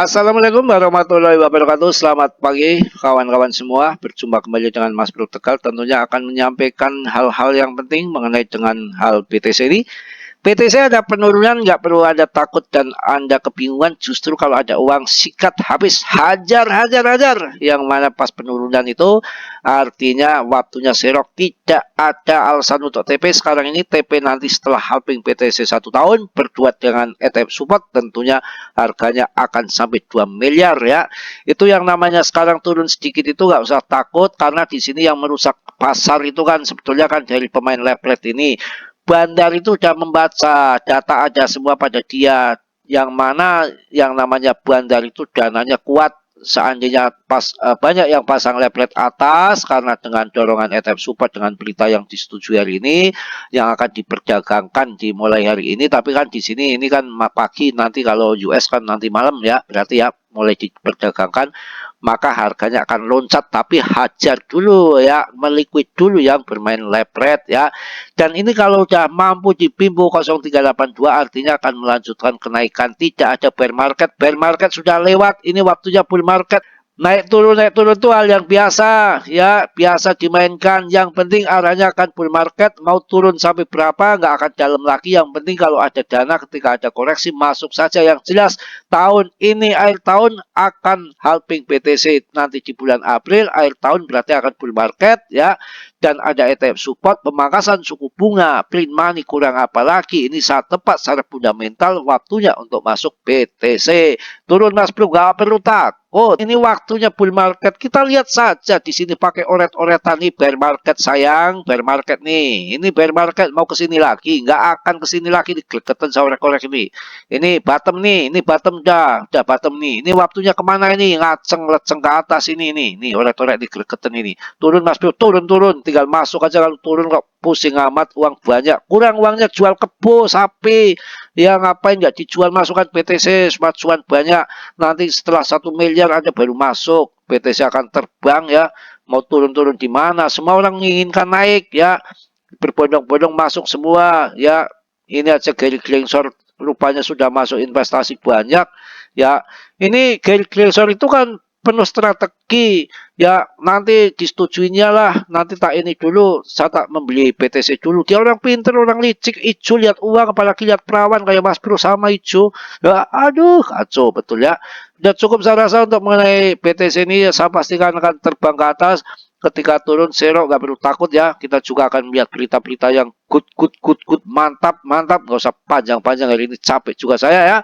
Assalamualaikum warahmatullahi wabarakatuh. Selamat pagi kawan-kawan semua. Berjumpa kembali dengan Mas Bro Tegal. Tentunya akan menyampaikan hal-hal yang penting mengenai dengan hal BTC ini. PTC ada penurunan, nggak perlu ada takut dan Anda kebingungan. Justru kalau ada uang, sikat habis, hajar, hajar, hajar. Yang mana pas penurunan itu artinya waktunya serok. Tidak ada alasan untuk TP. Sekarang ini TP nanti setelah halving PTC 1 tahun berbuat dengan ETF support, tentunya harganya akan sampai 2 miliar ya. Itu yang namanya sekarang turun sedikit itu nggak usah takut, karena di sini yang merusak pasar itu kan sebetulnya kan dari pemain leverage ini. Bandar itu sudah membaca data ada semua pada dia, yang mana yang namanya bandar itu dananya kuat. Seandainya banyak yang pasang leverage atas karena dengan dorongan ETF support dengan berita yang disetujui hari ini yang akan diperdagangkan dimulai hari ini. Tapi kan di sini ini kan pagi, nanti kalau US kan nanti malam ya, berarti ya mulai diperdagangkan, maka harganya akan loncat. Tapi hajar dulu ya, meliquid dulu yang bermain leverage ya. Dan ini kalau udah mampu di Bimbo 0382 artinya akan melanjutkan kenaikan. Tidak ada bear market. Bear market sudah lewat. Ini waktunya bull market. Naik turun itu hal yang biasa ya, biasa dimainkan. Yang penting arahnya akan bull market. Mau turun sampai berapa nggak akan dalam lagi. Yang penting kalau ada dana ketika ada koreksi masuk saja. Yang jelas tahun ini akhir tahun akan halving BTC nanti di bulan April. Akhir tahun berarti akan bull market ya. Dan ada ETF support, pemangkasan suku bunga, print money, kurang apa lagi. Ini saat tepat secara fundamental waktunya untuk masuk BTC. Turun Mas Bro, nggak perlu takut. Ini waktunya bull market. Kita lihat saja di sini pakai oret-oretan nih, bear market sayang, bear market nih. Ini bear market mau ke sini lagi, nggak akan ke sini lagi, digelegetan sama korek ini. Ini bottom nih, ini bottom udah bottom nih. Ini waktunya kemana ini? Ngaceng-leceng ke atas ini oret-oret digelegetan ini. Turun Mas Bro, turun. Tinggal masuk aja, kalau turun kok pusing amat, uang banyak. Kurang uangnya jual kebo, sapi. Ya ngapain nggak dijual, masukkan BTC, smart cuan banyak. Nanti setelah 1 miliar aja baru masuk. BTC akan terbang ya. Mau turun-turun di mana? Semua orang menginginkan naik ya. Berbondong-bondong masuk semua ya. Ini aja Gary Gensler rupanya sudah masuk investasi banyak ya. Ini Gary Gensler itu kan penuh strategi ya, nanti disetujuinya lah, nanti tak ini dulu, saya tak membeli BTC dulu. Dia orang pinter, orang licik, hijau lihat uang, apalagi lihat perawan kayak Mas Bro sama hijau ya. Aduh kacau betul ya. Udah cukup saya rasa untuk mengenai BTC ini ya, saya pastikan akan terbang ke atas. Ketika turun zero nggak perlu takut ya, kita juga akan melihat berita-berita yang good, mantap, nggak usah panjang-panjang, hari ini capek juga saya ya.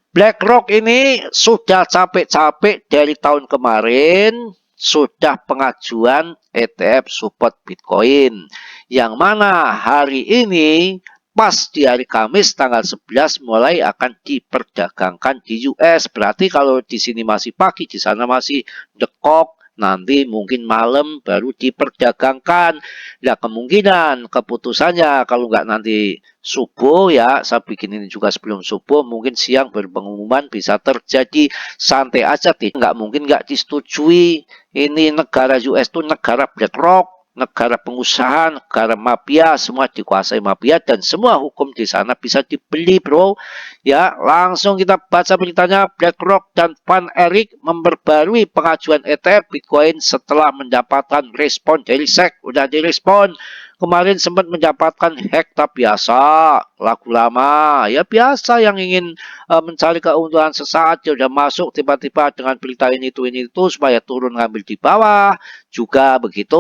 BlackRock ini sudah capek-capek dari tahun kemarin, sudah pengajuan ETF support Bitcoin. Yang mana hari ini pas di hari Kamis tanggal 11 mulai akan diperdagangkan di US. Berarti kalau di sini masih pagi, di sana masih dekok. Nanti mungkin malam baru diperdagangkan. Nah, kemungkinan keputusannya kalau nggak nanti subuh ya, saya bikin ini juga sebelum subuh, mungkin siang berpengumuman bisa terjadi. Santai aja, nggak mungkin nggak disetujui. Ini negara US itu negara BlackRock, negara pengusaha, negara mafia, semua dikuasai mafia dan semua hukum di sana bisa dibeli bro. Ya, langsung kita baca beritanya. BlackRock dan Van Erik memperbarui pengajuan ETF Bitcoin setelah mendapatkan respon dari SEC. Udah direspon. Kemarin sempat mendapatkan hack, tapi biasa, lagu lama. Ya biasa yang ingin mencari keuntungan sesaat, dia udah masuk tiba-tiba dengan berita ini itu supaya turun ngambil di bawah. Juga begitu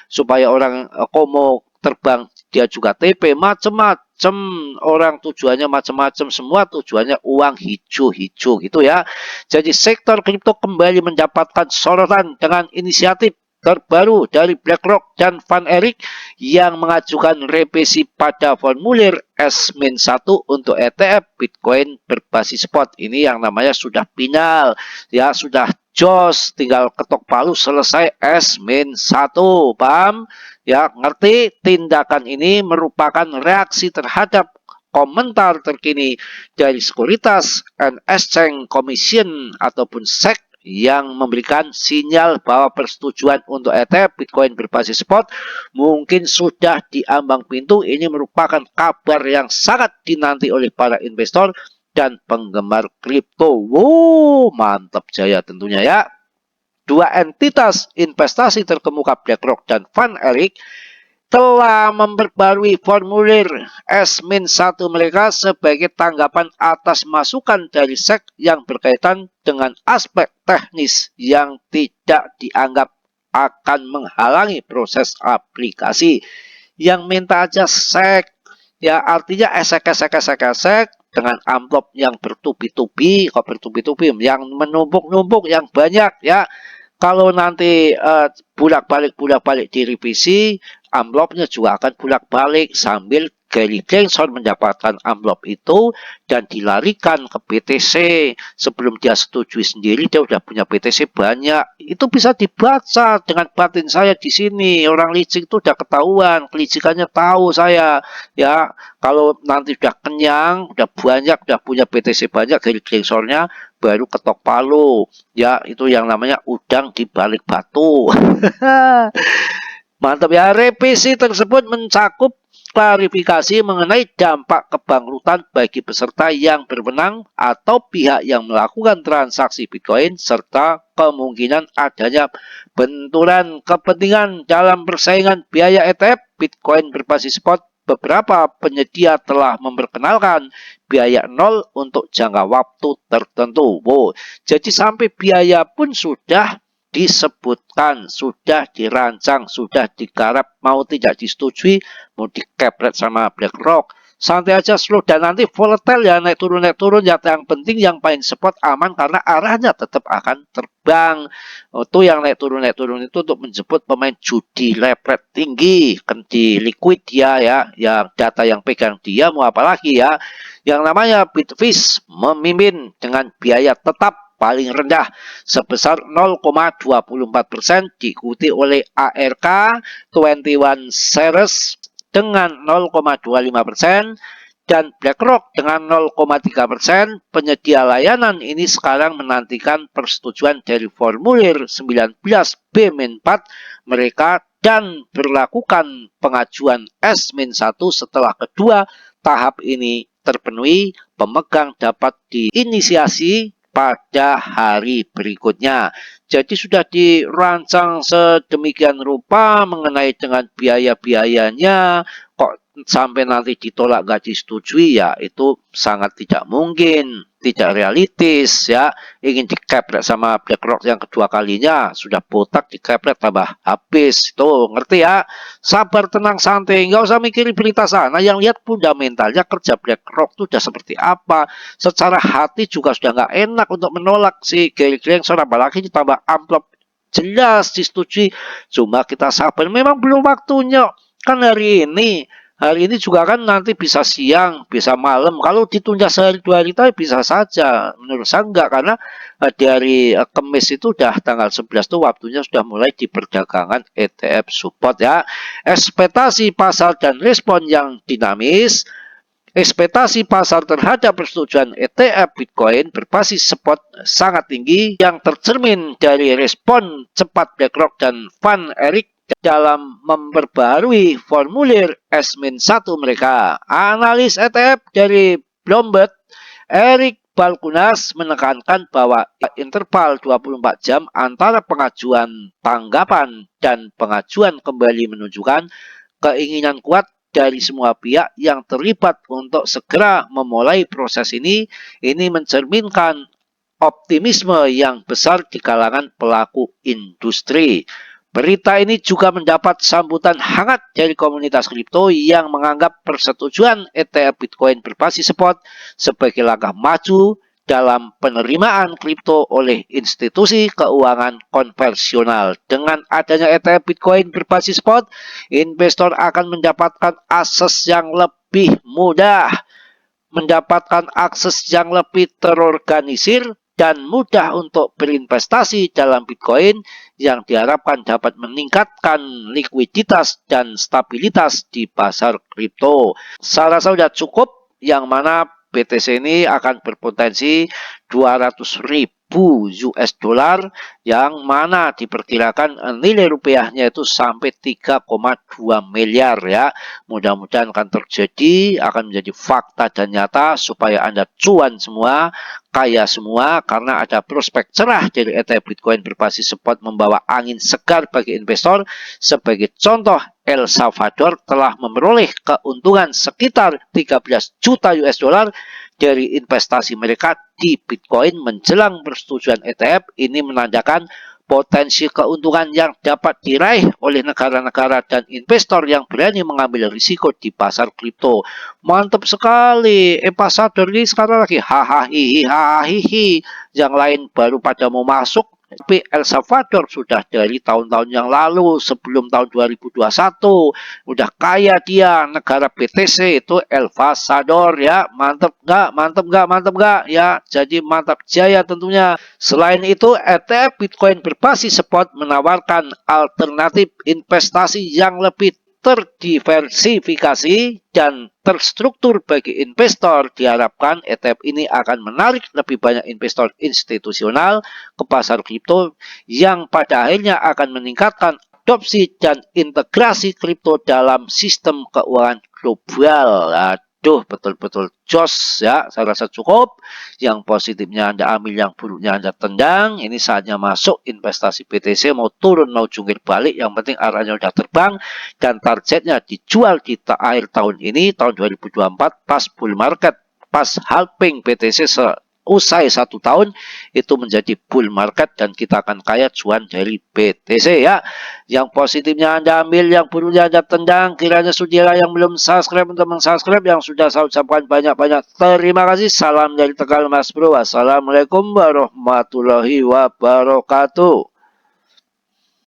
supaya orang komo terbang, dia juga TP macem-macem. Orang tujuannya macem-macem, semua tujuannya uang hijau-hijau gitu ya. Jadi sektor kripto kembali mendapatkan sorotan dengan inisiatif terbaru dari BlackRock dan Van Erik yang mengajukan revisi pada formulir S-1 untuk ETF Bitcoin berbasis spot. Ini yang namanya sudah final ya, sudah jos, tinggal ketok palu selesai S-1, paham ya, ngerti? Tindakan ini merupakan reaksi terhadap komentar terkini dari Sekuritas and Exchange Commission ataupun SEC yang memberikan sinyal bahwa persetujuan untuk ETF Bitcoin berbasis spot mungkin sudah diambang pintu. Ini merupakan kabar yang sangat dinanti oleh para investor dan penggemar kripto. Wow, mantap jaya tentunya ya. Dua entitas investasi terkemuka BlackRock dan Van Erik telah memperbarui formulir S-1 mereka sebagai tanggapan atas masukan dari SEC yang berkaitan dengan aspek teknis yang tidak dianggap akan menghalangi proses aplikasi. Yang minta aja SEC, ya artinya esek dengan amplop yang bertubi-tubi, kok bertubi-tubi, yang menumpuk-numpuk, yang banyak ya. Kalau nanti bolak-balik direvisi, amplopnya juga akan bolak-balik sambil Gary Gensler mendapatkan amplop itu dan dilarikan ke BTC. Sebelum dia setujui sendiri, dia udah punya BTC banyak. Itu bisa dibaca dengan batin saya di sini. Orang licik itu udah ketahuan, kelicikannya tahu saya. Ya, kalau nanti udah kenyang, udah banyak, udah punya BTC banyak, Gary Genslernya baru ketok palu. Ya, itu yang namanya udang di balik batu. Mantap ya, revisi tersebut mencakup klarifikasi mengenai dampak kebangkrutan bagi peserta yang berwenang atau pihak yang melakukan transaksi Bitcoin serta kemungkinan adanya benturan kepentingan dalam persaingan biaya ETF Bitcoin berbasis spot. Beberapa penyedia telah memperkenalkan biaya nol untuk jangka waktu tertentu. Wow, jadi sampai biaya pun sudah disebutkan, sudah dirancang, sudah digarap, mau tidak disetujui, mau dikepret sama BlackRock. Santai aja slow dan nanti volatile ya, naik turun ya. Yang penting yang paling support aman karena arahnya tetap akan terbang. Itu yang naik turun itu untuk menjemput pemain judi lepret tinggi, di liquid dia ya, yang data yang pegang dia mau apa lagi ya. Yang namanya Bitfish memimpin dengan biaya tetap paling rendah sebesar 0,24%, diikuti oleh ARK 21 Series dengan 0,25% dan BlackRock dengan 0,3%. Penyedia layanan ini sekarang menantikan persetujuan dari formulir 19B-4 mereka dan berlakukan pengajuan S-1 setelah kedua tahap ini terpenuhi. Pemegang dapat diinisiasi pada hari berikutnya. Jadi sudah dirancang sedemikian rupa mengenai dengan biaya-biayanya, kok sampai nanti ditolak gak disetujui ya itu sangat tidak mungkin, tidak realistis ya. Ingin dikepret sama BlackRock yang kedua kalinya, sudah botak dikepret tambah habis. Tuh, ngerti ya? Sabar, tenang, santai, nggak usah mikirin berita sana. Yang lihat fundamentalnya kerja BlackRock itu udah seperti apa. Secara hati juga sudah nggak enak untuk menolak si Gary Gensler, apalagi ditambah amplop jelas disetujui. Cuma kita sabar, memang belum waktunya. Kan hari ini juga kan nanti bisa siang, bisa malam. Kalau ditunda sehari dua hari tapi bisa saja. Menurut saya enggak, karena di hari Kamis itu udah tanggal 11 tuh waktunya sudah mulai di perdagangan ETF support ya. Ekspektasi pasar dan respon yang dinamis. Ekspektasi pasar terhadap persetujuan ETF Bitcoin berbasis spot sangat tinggi yang tercermin dari respon cepat BlackRock dan Van Erik dalam memperbarui formulir S-1 mereka. Analis ETF dari Bloomberg, Eric Balkunas menekankan bahwa interval 24 jam antara pengajuan tanggapan dan pengajuan kembali menunjukkan keinginan kuat dari semua pihak yang terlibat untuk segera memulai proses ini. Ini mencerminkan optimisme yang besar di kalangan pelaku industri. Berita ini juga mendapat sambutan hangat dari komunitas kripto yang menganggap persetujuan ETF Bitcoin berbasis spot sebagai langkah maju dalam penerimaan kripto oleh institusi keuangan konvensional. Dengan adanya ETF Bitcoin berbasis spot, investor akan mendapatkan akses yang lebih mudah, mendapatkan akses yang lebih terorganisir dan mudah untuk berinvestasi dalam Bitcoin yang diharapkan dapat meningkatkan likuiditas dan stabilitas di pasar kripto. Saya rasa sudah cukup, yang mana BTC ini akan berpotensi 200.000 US dollar, yang mana diperkirakan nilai rupiahnya itu sampai 3,2 miliar ya. Mudah-mudahan akan terjadi, akan menjadi fakta dan nyata supaya Anda cuan semua, kaya semua, karena ada prospek cerah dari ETF Bitcoin berbasis spot membawa angin segar bagi investor. Sebagai contoh, El Salvador telah memperoleh keuntungan sekitar 13 juta US dollar dari investasi mereka di Bitcoin menjelang persetujuan ETF. Ini menandakan potensi keuntungan yang dapat diraih oleh negara-negara dan investor yang berani mengambil risiko di pasar kripto. Mantap sekali. Pasar ini sekarang lagi hahaha hihi. Yang lain baru pada mau masuk. Tapi El Salvador sudah dari tahun-tahun yang lalu, sebelum tahun 2021, udah kaya dia. Negara BTC itu El Salvador ya. Mantap nggak? Mantap nggak? Mantap nggak? Ya, jadi mantap jaya tentunya. Selain itu, ETF Bitcoin berbasis spot menawarkan alternatif investasi yang lebih terdiversifikasi dan terstruktur bagi investor. Diharapkan ETF ini akan menarik lebih banyak investor institusional ke pasar kripto yang pada akhirnya akan meningkatkan adopsi dan integrasi kripto dalam sistem keuangan global. Aduh, betul-betul jos ya. Saya rasa cukup. Yang positifnya Anda ambil, yang buruknya Anda tendang. Ini saatnya masuk investasi BTC, mau turun mau jungkir balik, yang penting arahnya udah terbang dan targetnya dijual di akhir tahun ini, tahun 2024, pas bull market, pas halving BTC usai 1 tahun, itu menjadi bull market dan kita akan kaya cuan dari BTC ya. Yang positifnya Anda ambil, yang buruknya Anda tendang. Kiranya saudara yang belum subscribe untuk mensubscribe, yang sudah saya ucapkan banyak-banyak terima kasih. Salam dari Tegal Mas Bro. Wassalamualaikum warahmatullahi wabarakatuh.